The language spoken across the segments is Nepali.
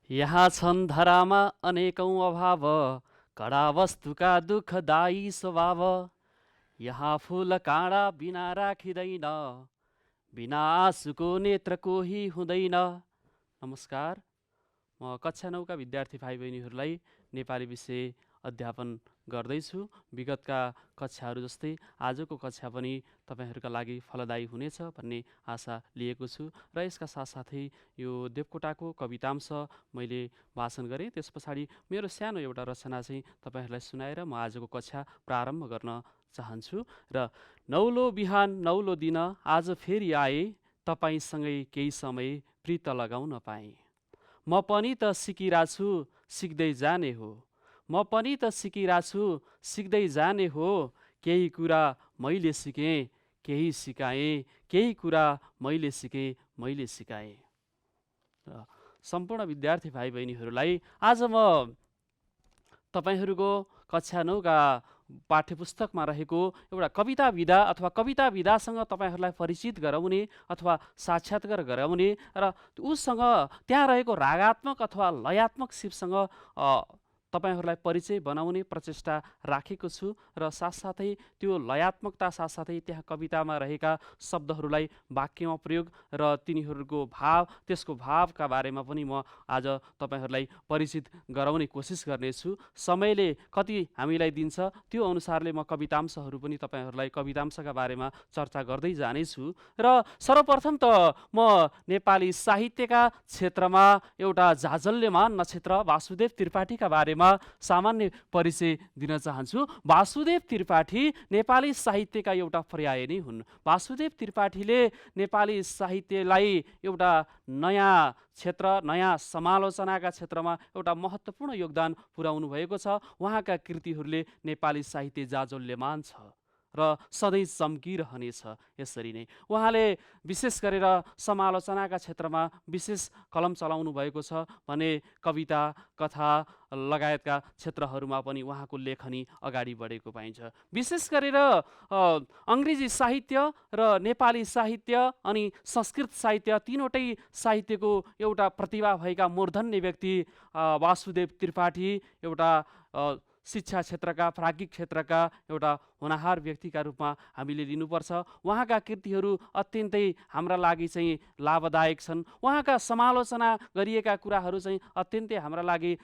यहाँ छन् धरामा अनेकौँ अभाव, कडा वस्तुका दुःखदायी स्वभाव। यहाँ फुल काँडा बिना राखिँदैन, बिना आँसुको नेत्र कोही हुँदैन। नमस्कार, म कक्षा 9 का विद्यार्थी भाइ बहिनीहरूलाई नेपाली विषय अध्यापन गर्दैछु। विगतका कक्षाहरू जस्तै आजको कक्षा पनि तपाईहरूका लागि फलदायी हुनेछ भन्ने आशा लिएको छु। र यसका साथसाथै यो देवकोटाको कवितांश मैले वाचन गरेँ। त्यस पछाडि मेरो सानो एउटा रचना चाहिँ तपाईहरूलाई सुनाएर म आजको कक्षा प्रारम्भ गर्न चाहन्छु। र नौलो बिहान नौलो दिन आज फेरि आए, तपाईँसँगै केही समय प्रीत लगाउन पाएँ। म पनि त सिकिरहेछु, सिक्दै जाने हो। म पनि त सिकिरहेछु, सिक्दै जाने हो। केही कुरा मैले सिकेँ, केही सिकाएँ, केही कुरा मैले सिकेँ, मैले सिकाएँ। सम्पूर्ण विद्यार्थी भाइ बहिनीहरूलाई आज म तपाईहरूको कक्षा 9 का पाठ्यपुस्तकमा रहेको एउटा कविता विधा अथवा कविता विधासँग तपाईहरूलाई परिचित गराउने अथवा साक्षात्कार गराउने र उसँग त्यहाँ रहेको रागात्मक अथवा लयात्मक सिपसँग तपाईहरूलाई परिचय बनाउने प्रचेष्टा राखेको छु। र साथसाथै त्यो लयात्मकता साथसाथै त्यहाँ कवितामा रहेका शब्दहरूलाई वाक्यमा प्रयोग र तिनीहरूको भाव, त्यसको भावका बारेमा पनि म आज तपाईहरूलाई परिचित गराउने कोसिस गर्नेछु। समयले कति हामीलाई दिन्छ त्यो अनुसारले म कवितांशहरू पनि तपाईहरूलाई कवितांशका बारेमा चर्चा गर्दै जानेछु। र सर्वप्रथम त म नेपाली साहित्यका क्षेत्रमा एउटा जाजल्यमान नक्षत्र वासुदेव त्रिपाठीका बारेमा सामान्य परिचय दिन चाहन्छु। वासुदेव त्रिपाठी नेपाली साहित्यका एउटा पर्याय नै हुन्। वासुदेव त्रिपाठीले नेपाली साहित्यलाई एउटा नयाँ क्षेत्र, नयाँ समालोचनाका क्षेत्रमा एउटा महत्त्वपूर्ण योगदान पुर्याउनु भएको छ। उहाँका कृतिहरूले नेपाली साहित्य जाजल्यमान छ र सधैँ चम्किरहनेछ। यसरी नै उहाँले विशेष गरेर समालोचनाका क्षेत्रमा विशेष कलम चलाउनु भएको छ भने कविता, कथा लगायतका क्षेत्रहरूमा पनि उहाँको लेखनी अगाडि बढेको पाइन्छ। विशेष गरेर अङ्ग्रेजी साहित्य र नेपाली साहित्य अनि संस्कृत साहित्य तीनवटै साहित्यको एउटा प्रतिभा भएका मूर्धन्य व्यक्ति वासुदेव त्रिपाठी एउटा शिक्षा क्षेत्रका, प्राज्ञिक क्षेत्रका एउटा होनहार व्यक्तिका रूपमा हामीले लिनुपर्छ। उहाँका कृतिहरू अत्यन्तै हाम्रा लागि चाहिँ लाभदायक छन्। उहाँका समालोचना गरिएका कुराहरू चाहिँ अत्यन्तै हाम्रा लागि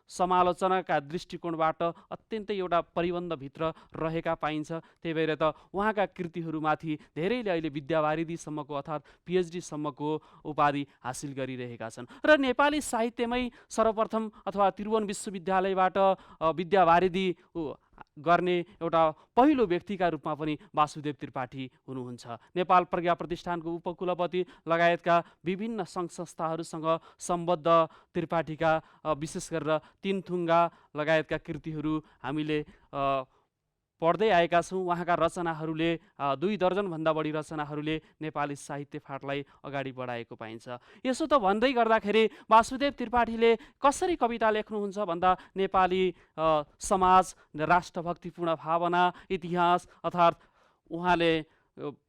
समालोचनाका दृष्टिकोणबाट अत्यन्तै एउटा परिबन्धभित्र रहेका पाइन्छ। त्यही भएर त उहाँका कृतिहरूमाथि धेरैले अहिले विद्यावारिधीसम्मको अर्थात् पिएचडीसम्मको उपाधि हासिल गरिरहेका छन्। र नेपाली साहित्यमै सर्वप्रथम अथवा त्रिभुवन विश्वविद्यालयबाट विद्यावारिधी गर्ने एउटा पहिलो व्यक्तिका रूपमा पनि वासुदेव त्रिपाठी हुनुहुन्छ। नेपाल प्रज्ञा प्रतिष्ठानको उपकुलपति लगायतका विभिन्न सङ्घ संस्थाहरूसँग सम्बद्ध त्रिपाठीका विशेष गरेर तीनथुङ्गा लगायतका कृतिहरू हामीले पढ्दै आएका छौँ। उहाँका रचनाहरूले 2 दर्जनभन्दा बढी रचनाहरूले नेपाली साहित्य फाँटलाई अगाडि बढाएको पाइन्छ। यसो त भन्दै गर्दाखेरि वासुदेव त्रिपाठीले कसरी कविता लेख्नुहुन्छ भन्दा नेपाली समाज, राष्ट्रभक्तिपूर्ण भावना, इतिहास अर्थात् उहाँले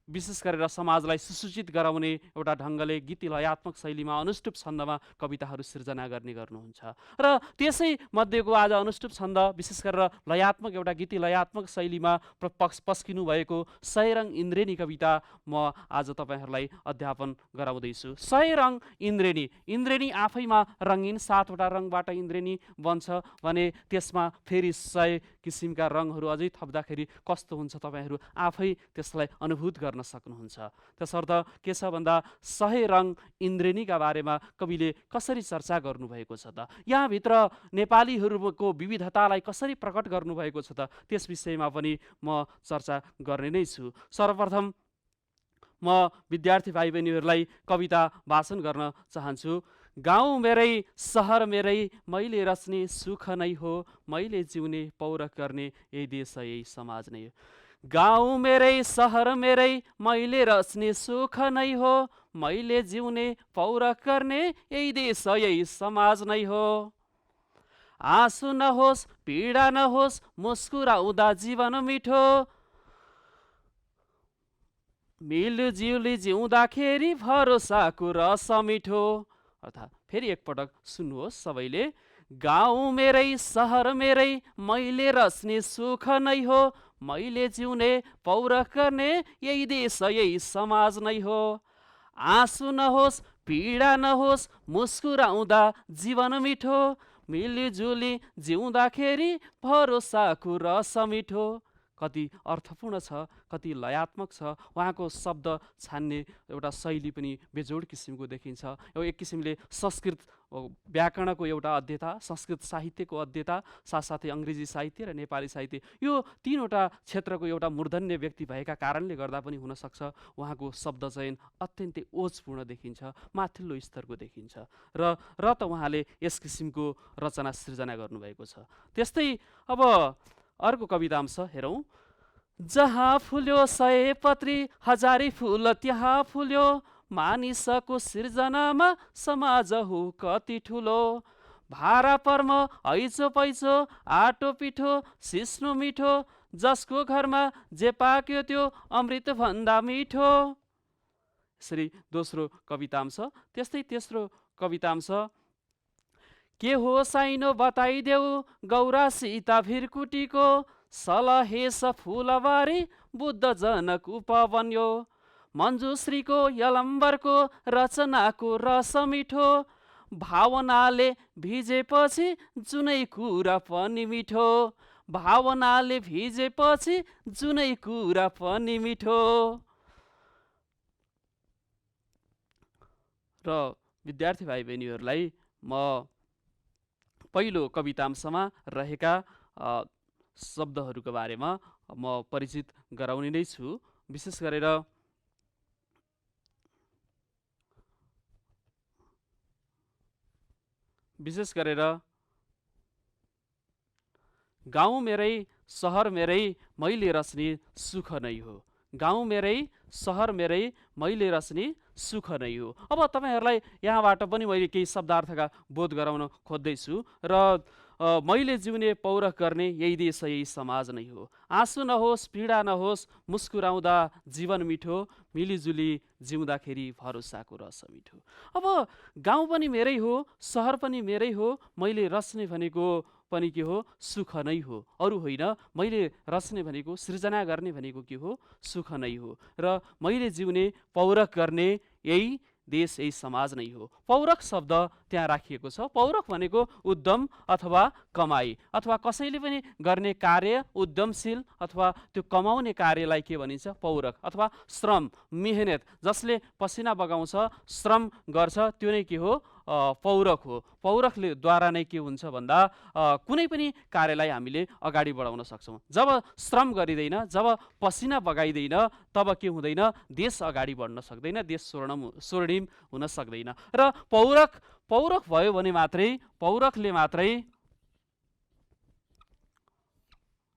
विशेष गरेर समाजलाई सुसूचित गराउने एउटा ढङ्गले गीति लयात्मक शैलीमा अनुष्टुप छन्दमा कविताहरू सिर्जना गर्नुहुन्छ। र त्यसै मध्येको आज अनुष्टुप छन्द विशेष गरेर लयात्मक एउटा गीति लयात्मक शैलीमा पस्किनु भएको सयरङ इन्द्रेणी कविता म आज तपाईँहरूलाई अध्यापन गराउँदैछु। सयरङ इन्द्रेणी, इन्द्रेणी आफैमा रङ्गीन, 7वटा रङबाट इन्द्रेणी बन्छ भने त्यसमा फेरि 100 किसिमका रङहरू अझै थप्दाखेरि कस्तो हुन्छ तपाईँहरू आफै त्यसलाई अनुभूत गर्न सक्नुहुन्छ। त्यसर्थ के छ भन्दा 100 रङ इन्द्रेणीका बारेमा कविले कसरी चर्चा गर्नुभएको छ त, यहाँभित्र नेपालीहरूको विविधतालाई कसरी प्रकट गर्नुभएको छ त, त्यस विषयमा पनि म चर्चा गर्ने नै छु। सर्वप्रथम म विद्यार्थी भाइ बहिनीहरूलाई कविता वाचन गर्न चाहन्छु। गाउँ मेरै, सहर मेरै, मैले रच्ने सुख नै हो, मैले जिउने पौरख गर्ने यही देश यही समाज नै हो। गाउँ मेरै, सहर मेरै, मैले रच्ने सुख नै हो, मैले जिउने पौरख गर्ने यही देश यही समाज नै हो। आँसु नहोस्, पीडा नहोस्, मुस्कुराउँदा जीवन मिठो, मिलजुली जिउँदाखेरि भरोसाको रस मिठो। अर्थात् फेरि एकपटक सुन्नुहोस् सबैले। गाउँ मेरै सहर मेरै मैले रच्ने सुख नै हो, मैले जिउने पौरख गर्ने यही देश यही समाज नै हो। आँसु नहोस् पीडा नहोस् मुस्कुराउँदा जीवन मिठो, मिलिजुली जिउँदाखेरि भरोसाको रस मिठो। कति अर्थपूर्ण छ, कति लयात्मक छ। उहाँको शब्द छान्ने एउटा शैली पनि बेजोड किसिमको देखिन्छ। एक किसिमले संस्कृत व्याकरणको एउटा अध्येता, संस्कृत साहित्यको अध्येता, साथसाथै अङ्ग्रेजी साहित्य र नेपाली साहित्य, यो तीनवटा क्षेत्रको एउटा मूर्धन्य व्यक्ति भएका कारणले गर्दा पनि हुनसक्छ उहाँको शब्द चयन अत्यन्तै ओजपूर्ण देखिन्छ, माथिल्लो स्तरको देखिन्छ र त उहाँले यस किसिमको रचना सृजना गर्नुभएको छ। त्यस्तै अब अर्को कविता अंश हेरौँ। जहाँ फुल्यो सयपत्री हजारी फुल त्यहाँ फुल्यो, मानिसको सिर्जनामा समाज हो कति ठुलो। भारा पर्म ऐचो पैचो आटो पिठो सिस्नो मिठो, जसको घरमा जे पाक्यो त्यो अमृत भन्दा मिठो। यसरी दोस्रो कवितांश। त्यस्तै तेस्रो कवितांश। के हो साइनो बताइदेऊ गौरा सीता भिरकुटीको, सलहेस फुलबारी बुद्ध जनक उपवन्यो। मञ्जुश्रीको यलम्बरको रचनाको रस मिठो, भावनाले भिजेपछि जुनै कुरा पनि मिठो, भावनाले भिजेपछि जुनै कुरा पनि मिठो। र विद्यार्थी भाइ बहिनीहरूलाई म पहिलो कवितांशमा रहेका शब्दहरूको बारेमा म परिचित गराउने नै छु। विशेष गरेर गाउँ मेरै सहर मेरै मैले रच्ने सुख नै हो। गाउँ मेरै सहर मेरै मैले रच्ने सुख नै हो। अब तपाईँहरूलाई यहाँबाट पनि मैले केही शब्दार्थका बोध गराउन खोज्दैछु। र मैले जिउने पौरख गर्ने यही देश यही समाज नै हो। आँसु नहोस् पीडा नहोस् मुस्कुराउँदा जीवन मिठो, मिलिजुली जिउँदाखेरि भरोसाको रस मिठो। अब गाउँ पनि मेरै हो, सहर पनि मेरै हो, मैले रच्ने भनेको पनि के हो? सुख नै हो, अरू होइन। मैले रच्ने भनेको, सृजना गर्ने भनेको के हो? सुख नै हो। र मैले जिउने पौरख गर्ने यही देश यही समाज नै हो। पौरख शब्द त्यहाँ राखिएको छ। पौरख भनेको उद्यम अथवा कमाई, अथवा कसैले पनि गर्ने कार्य, उद्यमशील अथवा त्यो कमाउने कार्यलाई के भनिन्छ? पौरख अथवा श्रम, मेहनत, जसले पसिना बगाउँछ, श्रम गर्छ, त्यो नै के हो? पौरख हो। पौरखले द्वारा नै के हुन्छ भन्दा कुनै पनि कार्यलाई हामीले अगाडि बढाउन सक्छौँ। जब श्रम गरिँदैन, जब पसिना बगाइँदैन, तब के हुँदैन? देश अगाडि बढ्न सक्दैन, देश स्वर्णिम हुन सक्दैन। र पौरख भयो भने मात्रै, पौरखले मात्रै,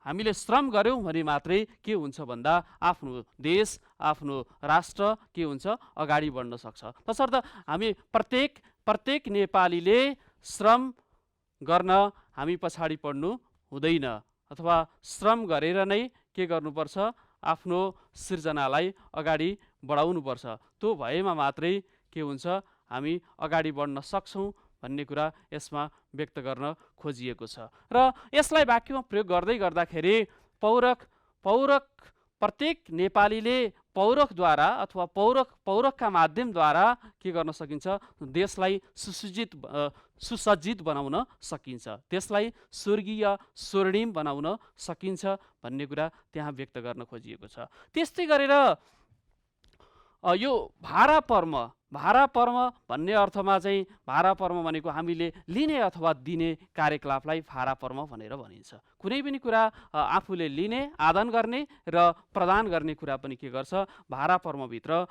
हामीले श्रम गर्यौँ भने मात्रै के हुन्छ भन्दा आफ्नो देश, आफ्नो राष्ट्र के हुन्छ? अगाडि बढ्न सक्छ। तसर्थ हामी प्रत्येक नेपालीले श्रम गर्न हामी पछाडि पर्नु हुँदैन, अथवा श्रम गरेर नै के गर्नुपर्छ? आफ्नो सृजनालाई अगाडि बढाउनुपर्छ। त्यो भएमा मात्रै के हुन्छ? हामी अगाडि बढ्न सक्छौँ भन्ने कुरा यसमा व्यक्त गर्न खोजिएको छ। र यसलाई वाक्यमा प्रयोग गर्दै गर्दाखेरि पौरख प्रत्येक नेपालीले पौरखद्वारा अथवा पौरखका माध्यमद्वारा के गर्न सकिन्छ? देशलाई सुसज्जित बनाउन सकिन्छ, देशलाई स्वर्गीय स्वर्णिम बनाउन सकिन्छ भन्ने कुरा त्यहाँ व्यक्त गर्न खोजिएको छ। त्यस्तै गरेर यो भारा पर्म भन्ने अर्थमा चाहिँ, भारा पर्म भनेको हामीले लिने अथवा दिने कार्यकलापलाई भारा पर्म भनेर भनिन्छ। कुनै पनि कुरा आफूले लिने, आदान गर्ने र प्रदान गर्ने कुरा पनि के गर्छ? भारा पर्मभित्र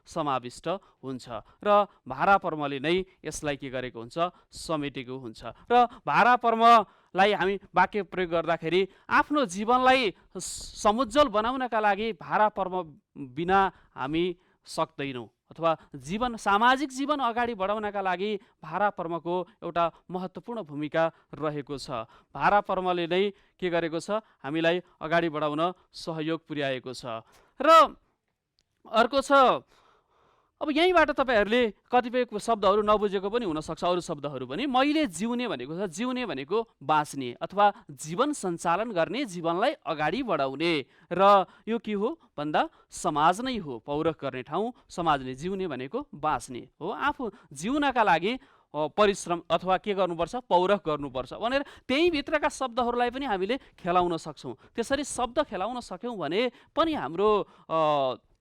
समाविष्ट हुन्छ। र भारा पर्मले नै यसलाई के गरेको हुन्छ? समेटेको हुन्छ। र भारा पर्मलाई हामी वाक्य प्रयोग गर्दाखेरि आफ्नो जीवनलाई समुज्जल बनाउनका लागि भारा पर्म बिना हामी सक्दैनौँ, अथवा सामाजिक जीवन अगाडि बढाउनका लागि भारा पर्मको एउटा महत्त्वपूर्ण भूमिका रहेको छ। भारा पर्मले नै के गरेको छ? हामीलाई अगाडि बढाउन सहयोग पुर्याएको छ। र अर्को छ अब यहीँबाट तपाईँहरूले कतिपय शब्दहरू नबुझेको पनि हुनसक्छ, अरू शब्दहरू पनि। मैले जिउने भनेको छ, जिउने भनेको बाँच्ने अथवा जीवन सञ्चालन गर्ने, जीवनलाई अगाडि बढाउने। र यो के हो भन्दा समाज नै हो, पौरख गर्ने ठाउँ समाज नै। जिउने भनेको बाँच्ने हो, आफू जिउनका लागि परिश्रम अथवा के गर्नुपर्छ, पौरख गर्नुपर्छ भनेर त्यहीँभित्रका शब्दहरूलाई पनि हामीले खेलाउन सक्छौँ। त्यसरी शब्द खेलाउन सक्यौँ भने पनि हाम्रो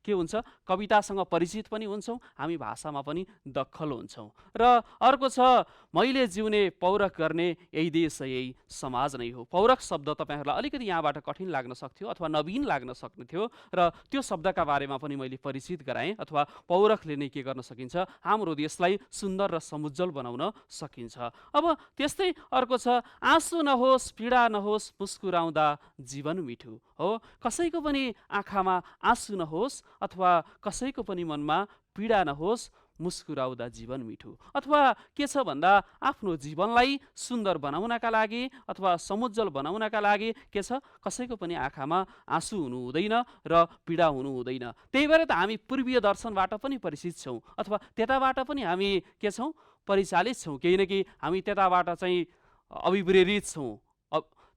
के हुन्छ, कवितासँग परिचित पनि हुन्छौँ, हामी भाषामा पनि दखल हुन्छौँ। र अर्को छ मैले जिउने पौरख गर्ने यही देश यही समाज नै हो। पौरख शब्द तपाईँहरूलाई अलिकति यहाँबाट कठिन लाग्न सक्थ्यो अथवा नवीन लाग्न सक्ने थियो, र त्यो शब्दका बारेमा पनि मैले परिचित गराएँ। अथवा पौरखले नै के गर्न सकिन्छ, हाम्रो देशलाई सुन्दर र समुज्जल बनाउन सकिन्छ। अब त्यस्तै अर्को छ आँसु नहोस् पीडा नहोस् मुस्कुराउँदा जीवन मिठो हो। कसैको पनि आँखामा आँसु नहोस् अथवा कसैको पनि मनमा पीडा नहोस्, मुस्कुराउँदा जीवन मिठो। अथवा के छ भन्दा आफ्नो जीवनलाई सुन्दर बनाउनका लागि अथवा समुज्जल बनाउनका लागि के छ, कसैको पनि आँखामा आँसु हुनु हुँदैन र पीडा हुनु हुँदैन। त्यही भएर त हामी पूर्वीय दर्शनबाट पनि परिचित छौँ अथवा त्यताबाट पनि हामी के छौँ, परिचालित छौँ। केही न केही हामी त्यताबाट चाहिँ अभिप्रेरित छौँ,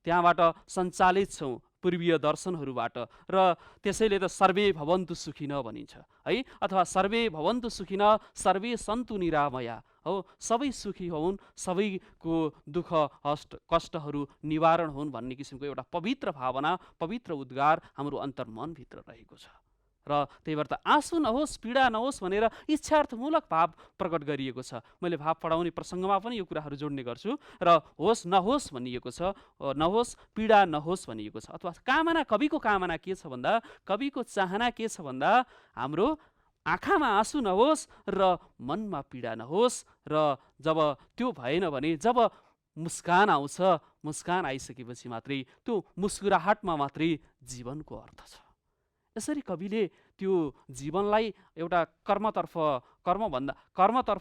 त्यहाँबाट सञ्चालित छौँ पूर्वीय दर्शनहरूबाट। र त्यसैले त सर्वे भवन्तु सुखिन भनिन्छ है, अथवा सर्वे भवन्तु सुखिन सर्वे सन्तु निरामया हो। सबै सुखी हुन्, सबैको दुःख कष्टहरू निवारण हुन् भन्ने किसिमको एउटा पवित्र भावना, पवित्र उद्गार हाम्रो अन्तर्मनभित्र रहेको छ। र त्यही भएर त आँसु नहोस् पीडा नहोस् भनेर इच्छार्थमूलक भाव प्रकट गरिएको छ। मैले भाव पढाउने प्रसङ्गमा पनि यो कुराहरू जोड्ने गर्छु। र होस् नहोस् भनिएको छ, नहोस् पीडा नहोस् भनिएको छ। अथवा कामना, कविको कामना के छ भन्दा, कविको चाहना के छ भन्दा हाम्रो आँखामा आँसु नहोस् र मनमा पीडा नहोस्। र जब त्यो भएन भने जब मुस्कान आउँछ, मुस्कान आइसकेपछि मात्रै त्यो मुस्कुराहटमा मात्रै जीवनको अर्थ छ। यसरी कविले त्यो जीवनलाई एउटा कर्मतर्फ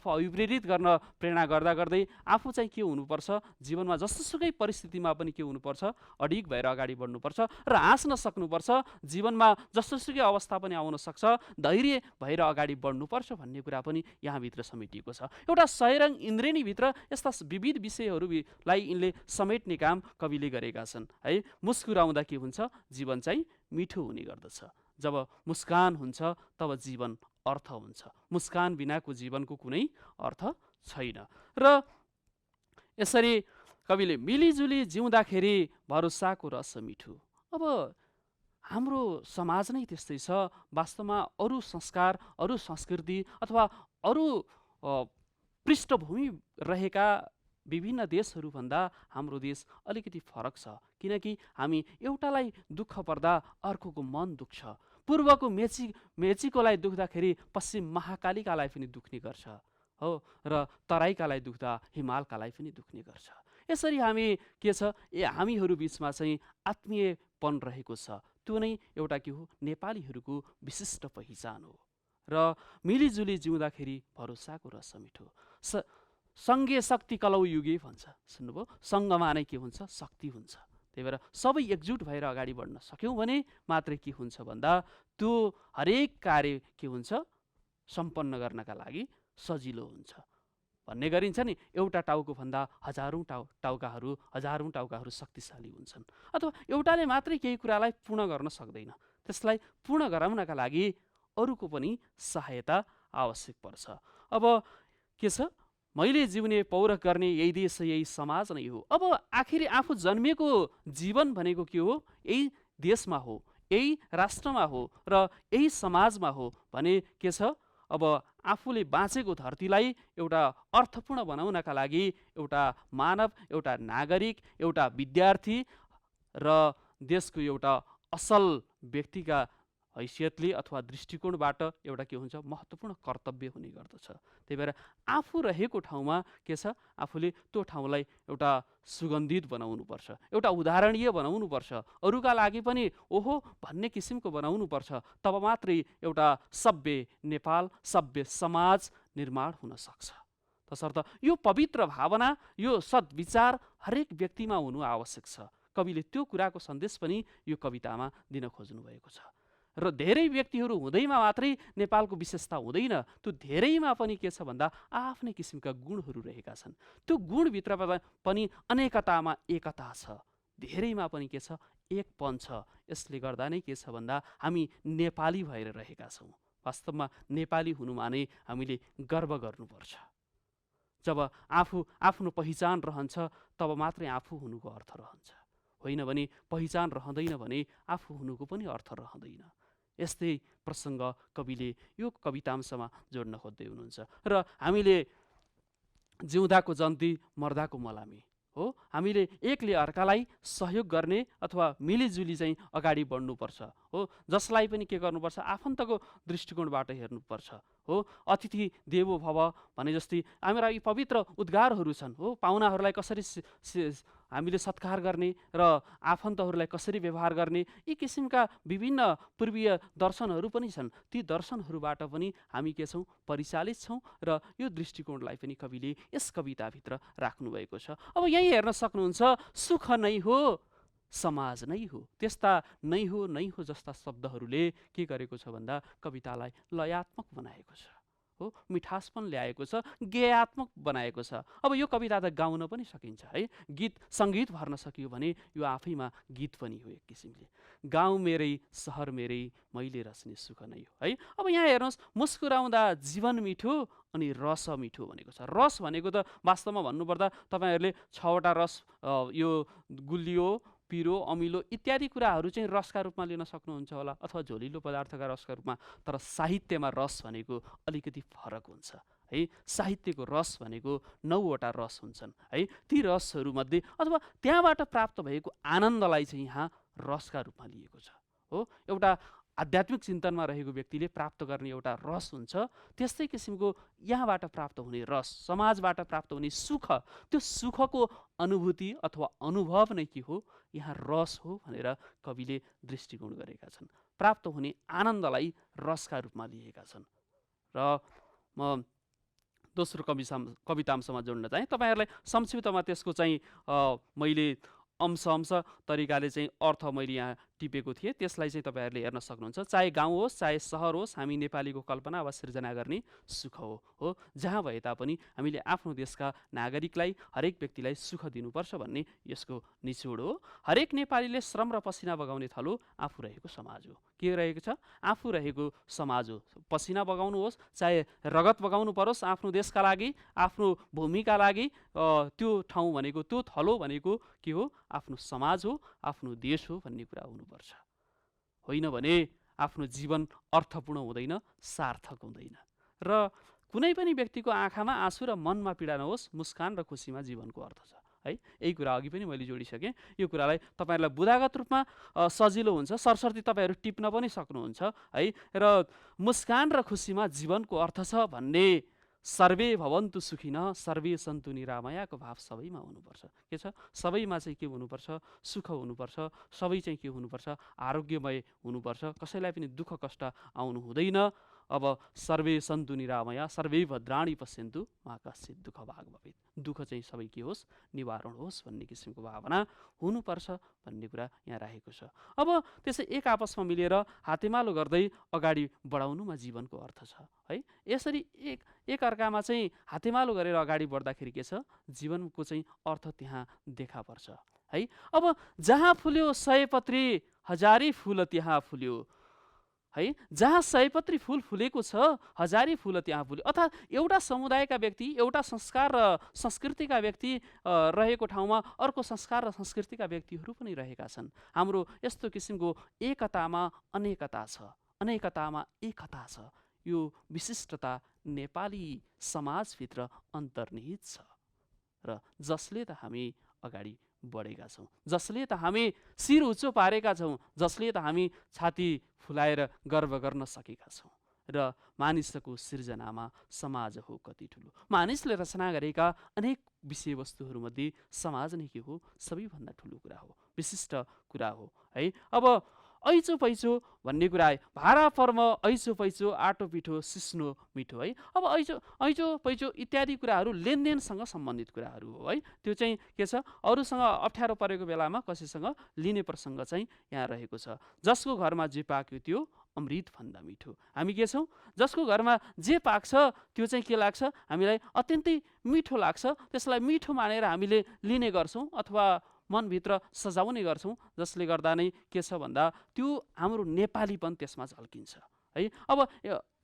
अभिप्रेरित गर्न प्रेरणा गर्दा गर्दै आफू चाहिँ के हुनुपर्छ, जीवनमा जस्तोसुकै परिस्थितिमा पनि के हुनुपर्छ, अडिग भएर अगाडि बढ्नुपर्छ र हाँस्न सक्नुपर्छ। जीवनमा जस्तोसुकै अवस्था पनि आउन सक्छ, धैर्य भएर अगाडि बढ्नुपर्छ भन्ने कुरा पनि यहाँभित्र समेटिएको छ। एउटा सयरङ इन्द्रेणीभित्र यस्ता विविध विषयहरूलाई यिनले समेट्ने काम कविले गरेका छन् है। मुस्कुराउँदा के हुन्छ, जीवन चाहिँ मिठो हुने गर्दछ। जब मुस्कान हुन्छ तब जीवन अर्थ हुन्छ, मुस्कान बिनाको जीवनको कुनै अर्थ छैन। र यसरी कविले मिलिजुली जिउँदाखेरि भरोसाको रस मिठो। अब हाम्रो समाज नै त्यस्तै छ। वास्तवमा अरू संस्कार, अरू संस्कृति अथवा अरू पृष्ठभूमि रहेका विभिन्न देशहरूभन्दा हाम्रो देश अलिकति फरक छ। किनकि हामी एउटालाई दुःख पर्दा अर्कोको मन दुख्छ। पूर्वको मेचीकोलाई दुख्दाखेरि पश्चिम महाकालिकालाई पनि दुख्ने गर्छ हो, र तराईकालाई दुख्दा हिमालकालाई पनि दुख्ने गर्छ। यसरी हामी के छ, हामीहरू बिचमा चाहिँ आत्मीयपन रहेको छ। त्यो नै एउटा के हो, नेपालीहरूको विशिष्ट पहिचान हो। र मिलिजुली जिउँदाखेरि भरोसाको रस मिठो। सङ्गे शक्ति कलौ युगे भन्छ, सुन्नुभयो? सङ्गमा नै के हुन्छ, शक्ति हुन्छ। त्यही भएर सबै एकजुट भएर अगाडि बढ्न सक्यौँ भने मात्रै के हुन्छ भन्दा त्यो हरेक कार्य के हुन्छ, सम्पन्न गर्नका लागि सजिलो हुन्छ। भन्ने गरिन्छ नि, एउटा टाउको भन्दा हजारौँ टाउकाहरू शक्तिशाली हुन्छन्। अथवा एउटाले मात्रै केही कुरालाई पूर्ण गर्न सक्दैन, त्यसलाई पूर्ण गराउनका लागि अरूको पनि सहायता आवश्यक पर्छ। अब के छ, मैले जिउने पौरख गर्ने यही देश यही समाज नै हो। अब आखिर आफू जन्मिएको जीवन भनेको के हो, यही देशमा हो, यही राष्ट्रमा हो र यही समाजमा हो भने के छ, अब आफूले बाँचेको धरतीलाई एउटा अर्थपूर्ण बनाउनका लागि एउटा मानव, एउटा नागरिक, एउटा विद्यार्थी र देशको एउटा असल व्यक्तिका हैसियतले अथवा दृष्टिकोणबाट एउटा के हुन्छ, महत्त्वपूर्ण कर्तव्य हुने गर्दछ। त्यही भएर आफू रहेको ठाउँमा के छ, आफूले त्यो ठाउँलाई एउटा सुगन्धित बनाउनुपर्छ, एउटा उदाहरणीय बनाउनुपर्छ, अरूका लागि पनि ओहो भन्ने किसिमको बनाउनुपर्छ। तब मात्रै एउटा सभ्य नेपाल, सभ्य समाज निर्माण हुन सक्छ। तसर्थ यो पवित्र भावना, यो सद्विचार हरेक व्यक्तिमा हुनु आवश्यक छ। कविले त्यो कुराको सन्देश पनि यो कवितामा दिन खोज्नु भएको छ। र धेरै व्यक्तिहरू हुँदैमा मात्रै नेपालको विशेषता हुँदैन, त्यो धेरैमा पनि के छ भन्दा आफ्नै किसिमका गुणहरू रहेका छन्। त्यो गुणभित्र पनि अनेकतामा एकता छ, धेरैमा पनि के छ एकपन छ। यसले गर्दा नै के छ भन्दा हामी नेपाली भएर रहेका छौँ। वास्तवमा नेपाली हुनुमा नै हामीले गर्व गर्नुपर्छ। जब आफ्नो पहिचान रहन्छ तब मात्रै आफू हुनुको अर्थ रहन्छ, होइन भने पहिचान रहँदैन भने आफू हुनुको पनि अर्थ रहँदैन। यस्तै प्रसङ्ग कविले यो कवितांशमा जोड्न खोज्दै हुनुहुन्छ। र हामीले जिउँदाको जन्ती मर्दाको मलामी हो, हामीले एकले अर्कालाई सहयोग गर्ने अथवा मिलिजुली चाहिँ अगाडि बढ्नुपर्छ हो। जसलाई पनि के गर्नुपर्छ आफन्तको दृष्टिकोणबाट हेर्नुपर्छ हो। अतिथि देवो भव भने जस्तै हाम्रा यी पवित्र उद्गारहरू छन् हो। पाहुनाहरूलाई कसरी हामीले सत्कार गर्ने र आफन्तहरूलाई कसरी व्यवहार गर्ने, यी किसिमका विभिन्न पूर्वीय दर्शनहरू पनि छन्। ती दर्शनहरूबाट पनि हामी के छौँ परिचालित छौँ र यो दृष्टिकोणलाई पनि कविले यस कविताभित्र राख्नुभएको छ। अब यहीँ हेर्न सक्नुहुन्छ, सुख नै हो समाज नै हो, त्यस्ता नै हो जस्ता शब्दहरूले के गरेको छ भन्दा कवितालाई लयात्मक बनाएको छ हो, मिठासपन ल्याएको छ, गेयात्मक बनाएको छ। अब यो कविता त गाउन पनि सकिन्छ है, गीत सङ्गीत भर्न सकियो भने यो आफैमा गीत पनि हो एक किसिमले। गाउँ मेरै सहर मेरै मैले रच्ने सुख नै हो है। अब यहाँ हेर्नुहोस्, मुस्कुराउँदा जीवन मिठो अनि रस मिठो भनेको छ। रस भनेको त वास्तवमा भन्नुपर्दा तपाईँहरूले 6वटा रस यो गुलियो, पिरो, अमिलो इत्यादि कुराहरू चाहिँ रसका रूपमा लिन सक्नुहुन्छ होला, अथवा झोलिलो पदार्थका रसका रूपमा। तर साहित्यमा रस भनेको अलिकति फरक हुन्छ है। साहित्यको रस भनेको 9वटा रस हुन्छन् है। ती रसहरूमध्ये अथवा त्यहाँबाट प्राप्त भएको आनन्दलाई चाहिँ यहाँ रसका रूपमा लिएको छ हो। एउटा आध्यात्मिक चिन्तनमा रहेको व्यक्तिले प्राप्त गर्ने एउटा रस हुन्छ, त्यस्तै किसिमको यहाँबाट प्राप्त हुने रस, समाजबाट प्राप्त हुने सुख, त्यो सुखको अनुभूति अथवा अनुभव नै के हो, यहाँ रस हो भनेर कविले दृष्टिकोण गरेका छन्। प्राप्त हुने आनन्दलाई रसका रूपमा लिएका छन्। र म दोस्रो कवितांशमा जोड्न चाहेँ। तपाईँहरूलाई संक्षिप्तमा त्यसको चाहिँ मैले अंश तरिकाले चाहिँ अर्थ मैले यहाँ टिपेको थिएँ, त्यसलाई चाहिँ तपाईँहरूले हेर्न सक्नुहुन्छ। चाहे गाउँ होस् चाहे सहर होस्, हामी नेपालीको कल्पना वा सृजना गर्ने सुख हो। जहाँ भए तापनि हामीले आफ्नो देशका नागरिकलाई, हरेक व्यक्तिलाई सुख दिनुपर्छ भन्ने यसको निचोड हो। हरेक नेपालीले श्रम र पसिना बगाउने थलो आफू रहेको समाज हो। के रहेको छ? आफू रहेको समाज हो। पसिना बगाउनुहोस्, चाहे रगत बगाउनु परोस् आफ्नो देशका लागि, आफ्नो भूमिका लागि, त्यो ठाउँ भनेको, त्यो थलो भनेको के हो? आफ्नो समाज हो, आफ्नो देश हो भन्ने कुरा हुनुपर्छ। होइन भने आफ्नो जीवन अर्थपूर्ण हुँदैन, सार्थक हुँदैन। र कुनै पनि व्यक्तिको आँखामा आँसु र मनमा पीडा नहोस्, मुस्कान र खुसीमा जीवनको अर्थ छ है। यही कुरा अघि पनि मैले जोडिसकेँ। यो कुरालाई तपाईँहरूलाई बुदागत रूपमा सजिलो हुन्छ, सरसर्ती तपाईँहरू टिप्न पनि सक्नुहुन्छ है। र मुस्कान र खुसीमा जीवनको अर्थ छ भन्ने सर्वे भवन्तु सुखिनः सर्वे सन्तु निरामयाको भाव सबैमा हुनुपर्छ। के छ? सबैमा चाहिँ के हुनुपर्छ? सुख हुनुपर्छ। सबै चाहिँ के हुनुपर्छ? आरोग्यमय हुनुपर्छ। कसैलाई पनि दुःख कष्ट आउनु हुँदैन। अब सर्वे सन्तु निरामया सर्वे भद्राणि पश्यन्तु मा कश्चित् दुःख भाग भवेत्। दुःख चाहिँ सबै के होस्? निवारण होस् भन्ने किसिमको भावना हुनुपर्छ भन्ने कुरा यहाँ राखेको छ। अब त्यसै एक आपसमा मिलेर हातेमालो गर्दै अगाडि बढाउनुमा जीवनको अर्थ छ है। यसरी एक अर्कामा चाहिँ हातेमालो गरेर अगाडि बढ्दाखेरि के छ? जीवनको चाहिँ अर्थ त्यहाँ देखा पर्छ है। अब जहाँ फुल्यो सयपत्री हजारी फुल त्यहाँ फुल्यो है। जहाँ सयपत्री फुल फुलेको छ, हजारी फुल त्यहाँ फुल्यो। अर्थात् एउटा समुदायका व्यक्ति, एउटा संस्कार र संस्कृतिका व्यक्ति रहेको ठाउँमा अर्को संस्कार र संस्कृतिका व्यक्तिहरू पनि रहेका छन्। हाम्रो यस्तो किसिमको एकतामा अनेकता छ, अनेकतामा एकता छ। यो विशिष्टता नेपाली समाजभित्र अन्तर्निहित छ र जसले त हामी अगाडि बढेका छौँ, जसले त हामी शिर उच्चो पारेका छौँ, जसले त हामी छाती फुलाएर गर्व गर्न सकेका छौँ। र मानिसको सिर्जनामा समाज हो कति ठुलो। मानिसले रचना गरेका अनेक विषयवस्तुहरूमध्ये समाज नै के हो? सबैभन्दा ठुलो कुरा हो, विशिष्ट कुरा हो है। अब ऐचो पैचो भन्ने कुरा आयो। भाडा फर्म ऐचो पैचो आटो पिठो सिस्नो मिठो है। अब ऐचो पैचो इत्यादि कुराहरू लेनदेनसँग सम्बन्धित कुराहरू हो है। त्यो चाहिँ के छ? अरूसँग अप्ठ्यारो परेको बेलामा कसैसँग लिने प्रसङ्ग चाहिँ यहाँ रहेको छ। जसको घरमा जे पाक्यो त्यो अमृतभन्दा मिठो। हामी के छौँ, जसको घरमा जे पाक्छ त्यो चाहिँ के लाग्छ, हामीलाई अत्यन्तै मिठो लाग्छ, त्यसलाई मिठो मानेर हामीले लिने गर्छौँ अथवा मनभित्र सजाउने गर्छौँ, जसले गर्दा नै के छ भन्दा त्यो हाम्रो नेपालीपन त्यसमा झल्किन्छ है। अब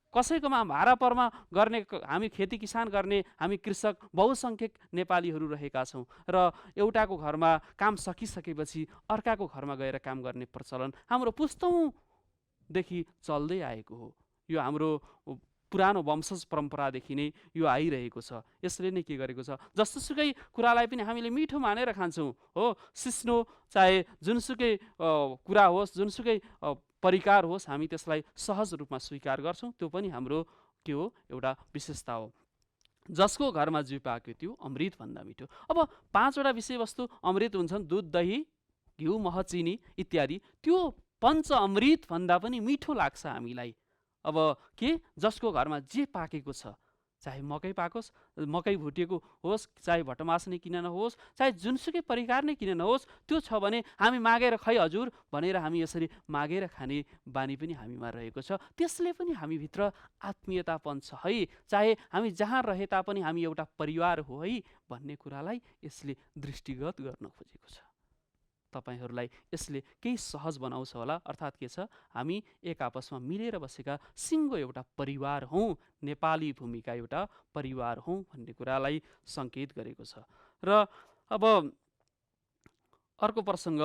कसैकोमा भारापरमा गर्ने, हामी खेती किसान गर्ने, हामी कृषक बहुसङ्ख्यक नेपालीहरू रहेका छौँ र एउटाको घरमा काम सकिसकेपछि अर्काको घरमा गएर काम गर्ने प्रचलन हाम्रो पुस्तौँदेखि चल्दै आएको हो। यो हाम्रो पुरानो वंशज परम्परादेखि नै यो आइरहेको छ। यसले नै के गरेको छ, जस्तोसुकै कुरालाई पनि हामीले मिठो मानेर खान्छौँ हो। सिस्नो चाहे जुनसुकै कुरा होस्, जुनसुकै परिकार होस्, हामी त्यसलाई सहज रूपमा स्वीकार गर्छौँ। त्यो पनि हाम्रो के हो, एउटा विशेषता हो। जसको घरमा जे पाक्यो त्यो अमृतभन्दा मिठो। अब 5वटा विषयवस्तु अमृत हुन्छन्, दुध, दही, घिउ, मह, चिनी इत्यादि। त्यो पञ्च अमृतभन्दा पनि मिठो लाग्छ हामीलाई। अब के, जसको घरमा जे पाकेको छ, चाहे मकै पाकोस्, मकै भुटेको होस्, चाहे भटमास नै किन नहोस्, चाहे जुनसुकै परिकार नै किन नहोस्, त्यो छ भने हामी मागेर खै हजुर भनेर हामी यसरी मागेर खाने बानी पनि हामीमा रहेको छ। त्यसले पनि हामीभित्र आत्मीयतापन छ है। चाहे हामी जहाँ रहे तापनि हामी एउटा परिवार हो है भन्ने कुरालाई यसले दृष्टिगत गर्न खोजेको छ। तपाईहरूलाई यसले केही सहज बनाउँछ होला, अर्थात् के छ, हामी एक आपसमा मिलेर बसेका सिङ्गो एउटा परिवार हौँ, नेपाली भूमिका एउटा परिवार हौँ भन्ने कुरालाई सङ्केत गरेको छ। र अब अर्को प्रसङ्ग,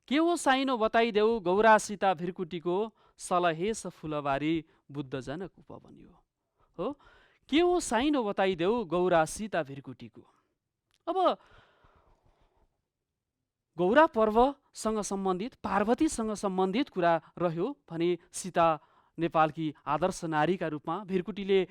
के हो साइनो बताइदेऊ गौरा सीता भिरकुटीको, सलहेस फुलबारी बुद्ध जनक उपवन्यो हो। के हो साइनो बताइदेऊ गौरा सीता भिरकुटीको। अब गौरा पर्वसँग सम्बन्धित, पार्वतीसँग सम्बन्धित कुरा रह्यो भने सीता नेपालकी आदर्श नारीका रूपमा, भिरकुटीले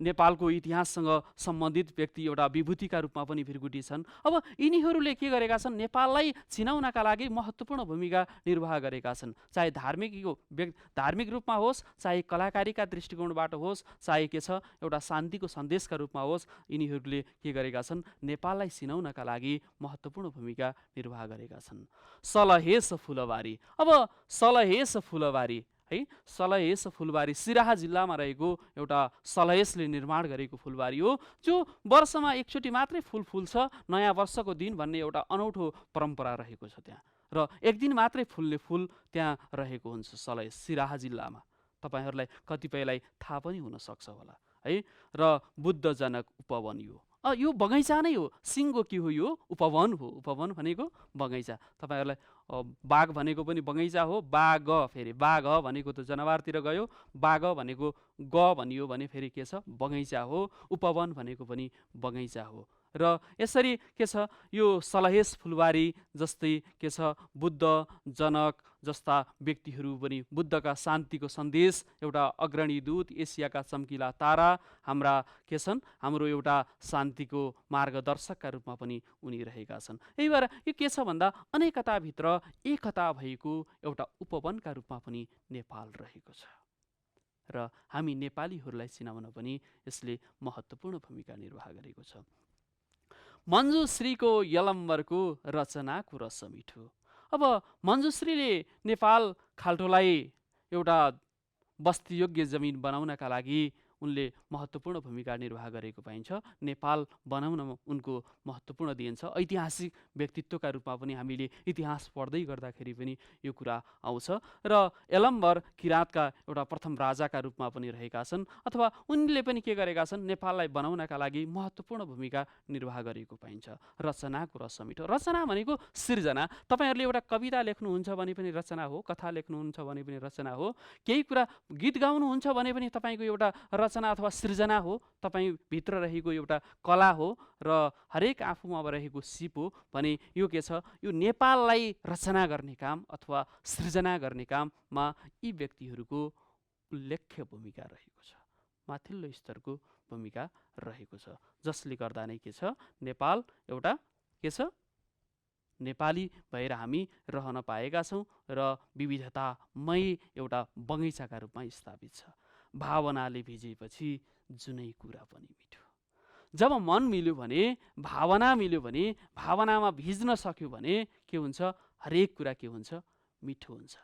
नेपालको इतिहाससँग सम्बन्धित व्यक्ति, एउटा विभूतिका रूपमा पनि भिरकुटी छन्। अब यिनीहरूले के गरेका छन्, नेपाललाई चिनाउनका लागि महत्त्वपूर्ण भूमिका निर्वाह गरेका छन्। चाहे धार्मिक रूपमा होस्, चाहे कलाकारीका दृष्टिकोणबाट होस्, चाहे के छ एउटा शान्तिको सन्देशका रूपमा होस्, यिनीहरूले के गरेका छन्, नेपाललाई चिनाउनका लागि महत्त्वपूर्ण भूमिका निर्वाह गरेका छन्। सलहेस फुलबारी। अब सलहेस फुलबारी है, सलहेस फुलबारी सिराहा जिल्लामा रहेको एउटा सलहेसले निर्माण गरेको फुलबारी हो, जो वर्षमा एकचोटि मात्रै फुल फुल्छ। नयाँ वर्षको दिन भन्ने एउटा अनौठो परम्परा रहेको छ त्यहाँ, र एक दिन मात्रै फुल्ने फुल त्यहाँ रहेको हुन्छ सलहेस सिराहा जिल्लामा। तपाईँहरूलाई कतिपयलाई थाहा पनि हुनसक्छ होला है। र बुद्ध जनक उपवन्यो, यो बगैँचा नै हो, सिङ्गो के हो, यो उपवन हो। उपवन भनेको बगैँचा। तपाईँहरूलाई बाघ भनेको पनि बगैँचा हो। बाघ, फेरि बाघ भनेको त जनावरतिर गयो, बाघ भनेको ग भनियो भने फेरि के छ, बगैँचा हो। उपवन भनेको पनि बगैँचा हो। र यसरी के छ, यो सलहेस फुलबारी जस्तै के छ, बुद्ध जनक जस्ता व्यक्तिहरू पनि, बुद्धका शान्तिको सन्देश, एउटा अग्रणी दूत, एसियाका चम्किला तारा, हाम्रा के छन्, हाम्रो एउटा शान्तिको मार्गदर्शकका रूपमा पनि उनी रहेका छन्। यही भएर यो के छ भन्दा अनेकताभित्र एकता भएको एउटा उपवनका रूपमा पनि नेपाल रहेको छ। र हामी नेपालीहरूलाई चिनाउन पनि यसले महत्त्वपूर्ण भूमिका निर्वाह गरेको छ। मञ्जुश्रीको यलम्बरको रचनाको रस मिठो। अब मञ्जुश्रीले नेपाल खाल्टोलाई एउटा बस्तीयोग्य जमिन बनाउनका लागि उनले महत्त्वपूर्ण भूमिका निर्वाह गरेको पाइन्छ। नेपाल बनाउनमा उनको महत्त्वपूर्ण देन छ। ऐतिहासिक व्यक्तित्वका रूपमा पनि हामीले इतिहास पढ्दै गर्दाखेरि पनि यो कुरा आउँछ। र यलम्बर किराँतका एउटा प्रथम राजाका रूपमा पनि रहेका छन्, अथवा उनले पनि के गरेका छन्, नेपाललाई बनाउनका लागि महत्त्वपूर्ण भूमिका निर्वाह गरेको पाइन्छ। रचनाको रस मिठो। रचना भनेको सिर्जना। तपाईँहरूले एउटा कविता लेख्नुहुन्छ भने पनि रचना हो, कथा लेख्नुहुन्छ भने पनि रचना हो, केही कुरा गीत गाउनुहुन्छ भने पनि तपाईँको एउटा रचना अथवा सृजना हो, तपाईँभित्र रहेको एउटा कला हो, र हरेक आफूमा रहेको सिप हो भने यो के छ, यो नेपाललाई रचना गर्ने काम अथवा सृजना गर्ने काममा यी व्यक्तिहरूको उल्लेख्य भूमिका रहेको छ, माथिल्लो स्तरको भूमिका रहेको छ, जसले गर्दा नै के छ, नेपाल एउटा के छ, नेपाली भएर हामी रहन पाएका छौँ र विविधतामय एउटा बगैँचाका रूपमा स्थापित छ। भावनाले भिजेपछि जुनै कुरा पनि मिठो। जब मन मिल्यो भने, भावना मिल्यो भने, भावनामा भिज्न सक्यो भने के हुन्छ, हरेक कुरा के हुन्छ, मिठो हुन्छ।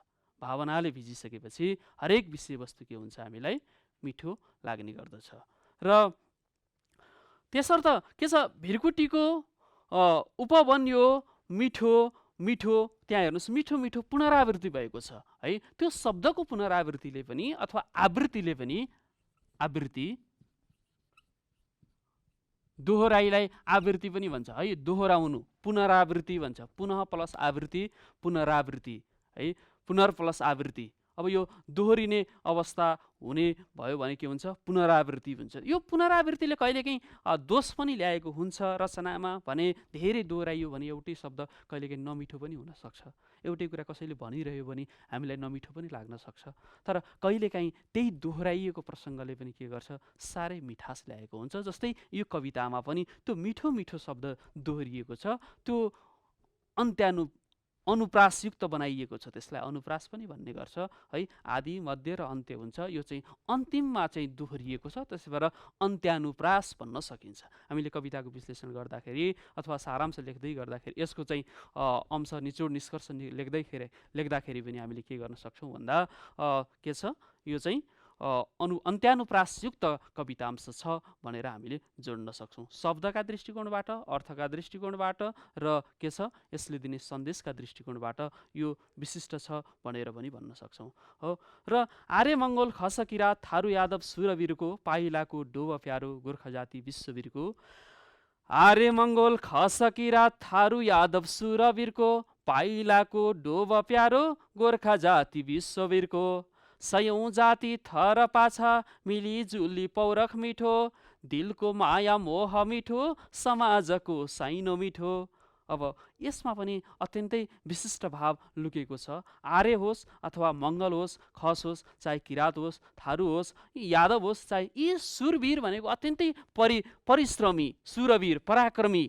भावनाले भिजिसकेपछि हरेक विषयवस्तु के हुन्छ, हामीलाई मिठो लाग्ने गर्दछ। र त्यसर्थ के छ, भिरकुटीको उपबन्यो मिठो मिठो, त्यहाँ हेर्नुहोस् मिठो मिठो पुनरावृत्ति भएको छ है। त्यो शब्दको पुनरावृत्तिले पनि अथवा आवृत्तिले पनि, आवृत्ति दोहोराइलाई आवृत्ति पनि भन्छ है, दोहोऱ्याउनु पुनरावृत्ति भन्छ, पुनः प्लस आवृत्ति पुनरावृत्ति है, पुनर् प्लस आवृत्ति। अब यो दोहोरिने अवस्था हुने भयो भने के हुन्छ, पुनरावृत्ति हुन्छ। यो पुनरावृत्तिले कहिलेकाहीँ दोष पनि ल्याएको हुन्छ रचनामा, भने धेरै दोहोऱ्याइयो भने एउटै शब्द कहिलेकाहीँ नमिठो पनि हुनसक्छ। एउटै कुरा कसैले भनिरह्यो भने हामीलाई नमिठो पनि लाग्न सक्छ। तर कहिलेकाहीँ त्यही दोहोऱ्याइएको प्रसङ्गले पनि के गर्छ, साह्रै मिठास ल्याएको हुन्छ। जस्तै यो कवितामा पनि त्यो मिठो मिठो शब्द दोहोरिएको छ, त्यो अनुप्रासयुक्त बनाइएको छ, त्यसलाई अनुप्रास पनि भन्ने गर्छ है। आदि मध्य र अन्त्य हुन्छ, यो चाहिँ अन्तिममा चाहिँ दोहोरिएको छ, त्यसै भएर अन्त्यानुप्रास भन्न सकिन्छ। हामीले कविताको विश्लेषण गर्दाखेरि अथवा सारांश लेख्दै गर्दाखेरि यसको चाहिँ अंश निचोड निष्कर्ष लेख्दाखेरि पनि हामीले के गर्न सक्छौँ भन्दा के छ, यो चाहिँ अन्त्यानुप्रासयुक्त कवितांश छ भनेर हामीले जोड्न सक्छौँ। शब्दका दृष्टिकोणबाट, अर्थका दृष्टिकोणबाट र के छ, यसले दिने सन्देशका दृष्टिकोणबाट यो विशिष्ट छ भनेर पनि भन्न सक्छौँ हो। र आर्य मङ्गोल खस किरात थारू यादव सुरवीरको पाइलाको डोब प्यारो गोर्खा जाति विश्ववीरको। आर्य मङ्गोल खस किरात थारू यादव सुरवीरको पाइलाको डोब प्यारो गोर्खा जाति विश्ववीरको। सयौं जाति थर पाछा मिलिजुली पौरख मिठो, दिलको माया मोह मिठो, समाजको साइनो मिठो। अब यसमा पनि अत्यन्तै विशिष्ट भाव लुकेको छ। आर्य होस् अथवा मङ्गल होस्, खस होस्, चाहे किरात होस्, थारू होस्, यादव होस्, चाहे यी सुरवीर भनेको अत्यन्तै परिश्रमी सुरवीर, पराक्रमी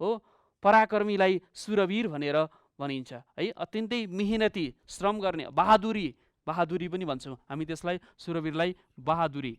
हो। पराक्रमीलाई सुरवीर भनेर भनिन्छ है। अत्यन्तै मेहनती, श्रम गर्ने, बहादुरी पनि भन्छौँ हामी त्यसलाई, सुरवीरलाई बहादुरी।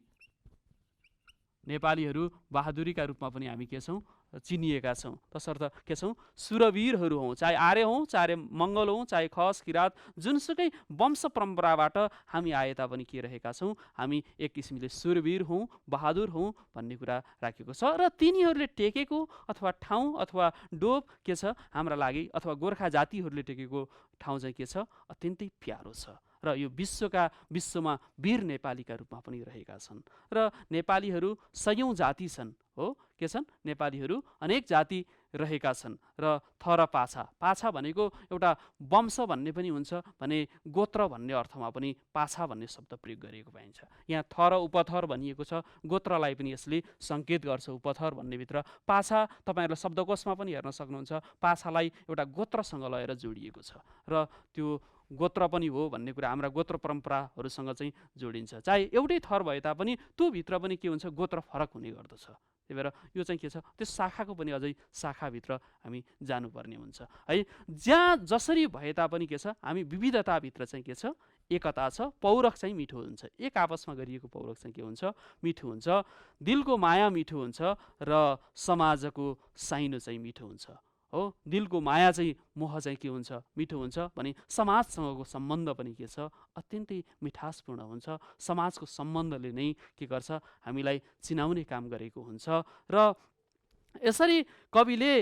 नेपालीहरू बहादुरीका रूपमा पनि हामी के छौँ, चिनिएका छौँ। तसर्थ के छौँ, सुरवीरहरू हौँ, चाहे आर्य हौँ, चाहे मङ्गल हौँ, चाहे खस किरात, जुनसुकै वंश परम्पराबाट हामी आए तापनि के रहेका छौँ, हामी एक किसिमले सुरवीर हौँ, बहादुर हौँ भन्ने कुरा राखेको छ। र तिनीहरूले टेकेको अथवा ठाउँ अथवा डोब के छ हाम्रा लागि, अथवा गोर्खा जातिहरूले टेकेको ठाउँ चाहिँ के छ, अत्यन्तै प्यारो छ। र यो विश्वमा वीर नेपालीका रूपमा पनि रहेका छन्। र नेपालीहरू सयौं जाति छन् हो, के छन्, नेपालीहरू अनेक जाति रहेका छन्। र थर पाछा भनेको एउटा वंश भन्ने पनि हुन्छ भने गोत्र भन्ने अर्थमा पनि पाछा भन्ने शब्द प्रयोग गरिएको पाइन्छ। यहाँ थर उपथर भनिएको छ, गोत्रलाई पनि यसले सङ्केत गर्छ। उपथर भन्नेभित्र पाछा तपाईँहरूले शब्दकोशमा पनि हेर्न सक्नुहुन्छ, पाछालाई एउटा गोत्रसँग लगेर जोडिएको छ। र त्यो गोत्र पनि हो भन्ने कुरा हाम्रा गोत्र परम्पराहरूसँग चाहिँ जोडिन्छ। चाहे एउटै थर भए तापनि त्यो भित्र पनि के हुन्छ, गोत्र फरक हुने गर्दछ। त्यही भएर यो चाहिँ के छ, त्यो शाखाको पनि अझै शाखाभित्र हामी जानुपर्ने हुन्छ है। जहाँ जसरी भए तापनि के छ, हामी विविधताभित्र चाहिँ के छ, एकता छ। पौरख चाहिँ मिठो हुन्छ, एक आपसमा गरिएको पौरख चाहिँ के हुन्छ, मिठो हुन्छ। दिलको माया मिठो हुन्छ र समाजको साइनो चाहिँ मिठो हुन्छ हो। दिलको माया चाहिँ, मोह चाहिँ के हुन्छ, मिठो हुन्छ भने समाजसँगको सम्बन्ध पनि के छ, अत्यन्तै मिठासपूर्ण हुन्छ। समाजको सम्बन्धले नै के गर्छ, हामीलाई चिनाउने काम गरेको हुन्छ। र यसरी कविले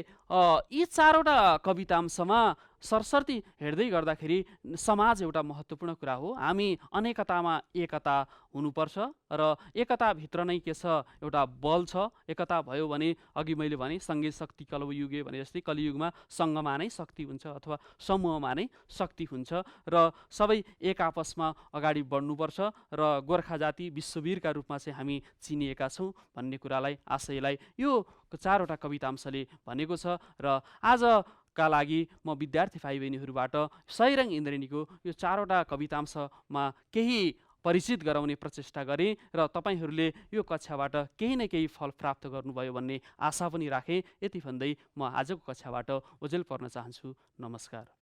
यी चारवटा कवितांशमा सरसर्ती हेर्दै गर्दाखेरि समाज एउटा महत्त्वपूर्ण कुरा हो। हामी अनेकतामा एकता हुनुपर्छ र एकताभित्र नै के छ, एउटा बल छ। एकता भयो भने अघि मैले भने सँगै शक्ति कलयुगे भने जस्तै कलियुगमा सँगमा नै शक्ति हुन्छ अथवा समूहमा नै शक्ति हुन्छ र सबै एक आपसमा अगाडि बढ्नुपर्छ र गोर्खा जाति विश्ववीरका रूपमा चाहिँ हामी चिनिएका छौँ भन्ने कुरालाई, आशयलाई यो चारवटा कवितांशले भनेको छ। र आजका लागि म विद्यार्थी भाइ बहिनीहरूबाट सैरङ इन्द्रेणीको यो चारवटा कवितांशमा केही परिचित गराउने प्रचेष्टा गरेँ र तपाईँहरूले यो कक्षाबाट केही न केही फल प्राप्त गर्नुभयो भन्ने आशा पनि राखेँ। यति भन्दै म आजको कक्षाबाट ओजेल पर्न चाहन्छु। नमस्कार।